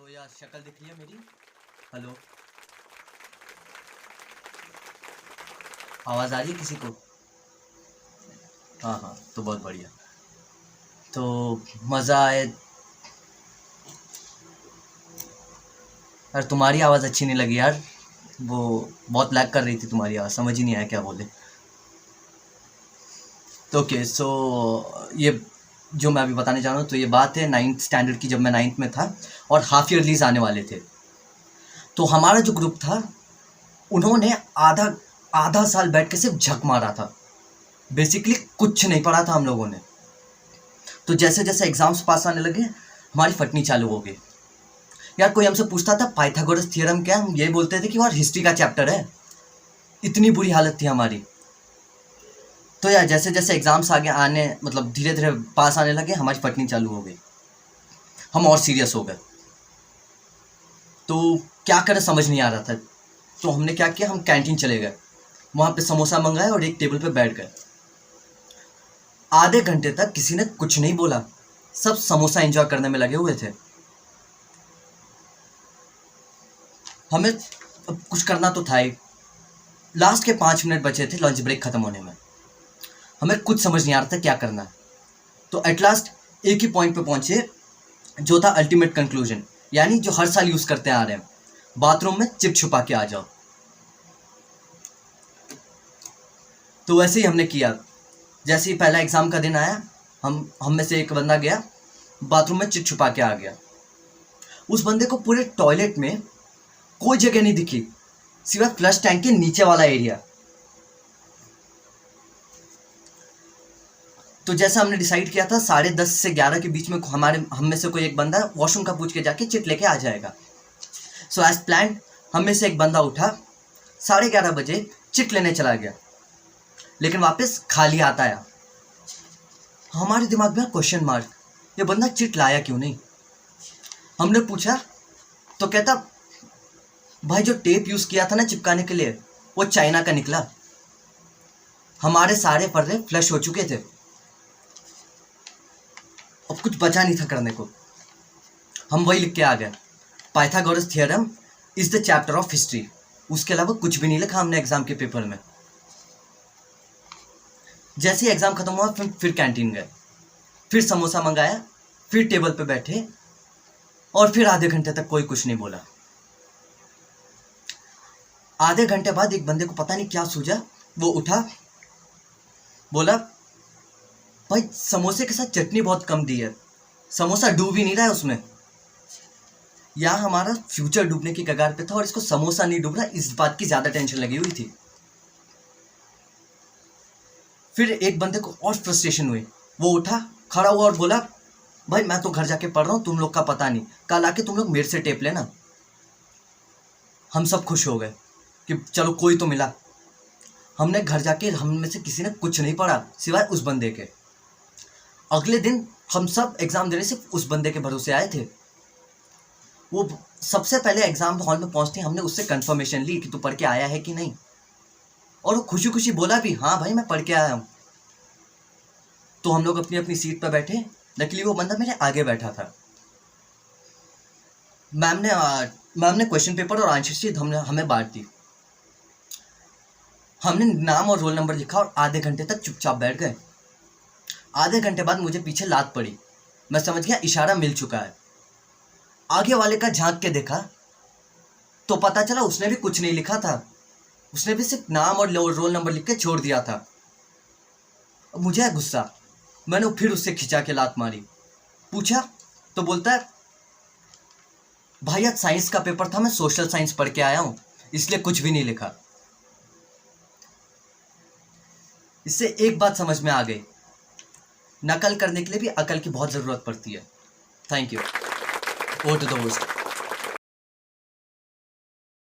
तो यार शक्ल दिख रही है मेरी? हेलो, आवाज़ आ रही है किसी को? हाँ हाँ, तो बहुत बढ़िया। तो मज़ा आए। यार तुम्हारी आवाज़ अच्छी नहीं लगी यार, वो बहुत लैग कर रही थी तुम्हारी आवाज़, समझ ही नहीं आया क्या बोले। तो ओके, सो ये जो मैं अभी बताने जा रहा हूँ, तो ये बात है नाइन्थ स्टैंडर्ड की, जब मैं नाइन्थ में था और हाफ ईयरलीज आने वाले थे। तो हमारा जो ग्रुप था, उन्होंने आधा आधा साल बैठ के सिर्फ झक मारा था। बेसिकली कुछ नहीं पढ़ा था हम लोगों ने। तो जैसे जैसे एग्जाम्स पास आने लगे, हमारी फटनी चालू हो गई। यार कोई हमसे पूछता था पाइथागोरस थ्योरम क्या है, हम ये बोलते थे कि वो हिस्ट्री का चैप्टर है। इतनी बुरी हालत थी हमारी। तो यार जैसे जैसे एग्जाम्स आगे आने, मतलब धीरे धीरे पास आने लगे, हमारी फटनी चालू हो गई। हम और सीरियस हो गए। तो क्या करें समझ नहीं आ रहा था। तो हमने क्या किया, हम कैंटीन चले गए, वहाँ पे समोसा मंगाए और एक टेबल पे बैठ गए। आधे घंटे तक किसी ने कुछ नहीं बोला, सब समोसा एंजॉय करने में लगे हुए थे। हमें अब कुछ करना तो था ही। लास्ट के 5 मिनट बचे थे लंच ब्रेक खत्म होने में। हमें कुछ समझ नहीं आ रहा था क्या करना है। तो एट लास्ट एक ही पॉइंट पे पहुंचे, जो था अल्टीमेट कंक्लूजन, यानी जो हर साल यूज करते आ रहे हैं, बाथरूम में चिप छुपा के आ जाओ। तो वैसे ही हमने किया। जैसे ही पहला एग्जाम का दिन आया, हम में से एक बंदा गया बाथरूम में चिप छुपा के आ गया। उस बंदे को पूरे टॉयलेट में कोई जगह नहीं दिखी, सिवाय फ्लश टैंक के नीचे वाला एरिया। तो जैसा हमने डिसाइड किया था, 10:30 से 11 के बीच में हम में से कोई एक बंदा वॉशरूम का पूछ के जाके चिट लेके आ जाएगा। सो एज प्लान, हम में से एक बंदा उठा, 11:30 बजे चिट लेने चला गया, लेकिन वापस खाली आता आया। हमारे दिमाग में क्वेश्चन मार्क, ये बंदा चिट लाया क्यों नहीं। हमने पूछा तो कहता, भाई जो टेप यूज किया था ना चिपकाने के लिए, वो चाइना का निकला। हमारे सारे पर्दे फ्लश हो चुके थे, अब कुछ बचा नहीं था करने को। हम वही लिख के आ गए, Pythagoras theorem is the chapter of history. उसके अलावा कुछ भी नहीं लिखा हमने एग्जाम के पेपर में। जैसे ही एग्जाम खत्म हुआ, फिर कैंटीन गए, फिर समोसा मंगाया, फिर टेबल पे बैठे, और फिर आधे घंटे तक कोई कुछ नहीं बोला। आधे घंटे बाद एक बंदे को पता नहीं क्या सूझा, वो उठा, बोला, भाई समोसे के साथ चटनी बहुत कम दी है, समोसा डूब ही नहीं रहा है उसमें। यहाँ हमारा फ्यूचर डूबने की कगार पे था और इसको समोसा नहीं डूब रहा, इस बात की ज्यादा टेंशन लगी हुई थी। फिर एक बंदे को और फ्रस्ट्रेशन हुई, वो उठा, खड़ा हुआ और बोला, भाई मैं तो घर जाके पढ़ रहा हूँ, तुम लोग का पता नहीं, कल आके तुम लोग मेरे से टेप लेना। हम सब खुश हो गए कि चलो कोई तो मिला। हमने घर जाके, हम में से किसी ने कुछ नहीं पढ़ा सिवाय उस बंदे के। अगले दिन हम सब एग्जाम देने सिर्फ उस बंदे के भरोसे आए थे। वो सबसे पहले एग्जाम हॉल में पहुंचते हमने उससे कंफर्मेशन ली कि तू पढ़ के आया है कि नहीं, और वो खुशी खुशी बोला भी, हाँ भाई मैं पढ़ के आया हूँ। तो हम लोग अपनी अपनी सीट पर बैठे, लकीली वो बंदा मेरे आगे बैठा था। मैम ने क्वेश्चन पेपर और आंसर शीट हमें बांट दी। हमने नाम और रोल नंबर लिखा और आधे घंटे तक चुपचाप बैठ गए। आधे घंटे बाद मुझे पीछे लात पड़ी, मैं समझ गया इशारा मिल चुका है। आगे वाले का झांक के देखा तो पता चला उसने भी कुछ नहीं लिखा था, उसने भी सिर्फ नाम और रोल नंबर लिख के छोड़ दिया था। अब मुझे है गुस्सा, मैंने फिर उससे खिंचा के लात मारी। पूछा तो बोलता है, भाई आज साइंस का पेपर था, मैं सोशल साइंस पढ़ के आया हूं, इसलिए कुछ भी नहीं लिखा। इससे एक बात समझ में आ गई, नकल करने के लिए भी अकल की बहुत जरूरत पड़ती है। Thank you. Over to the host.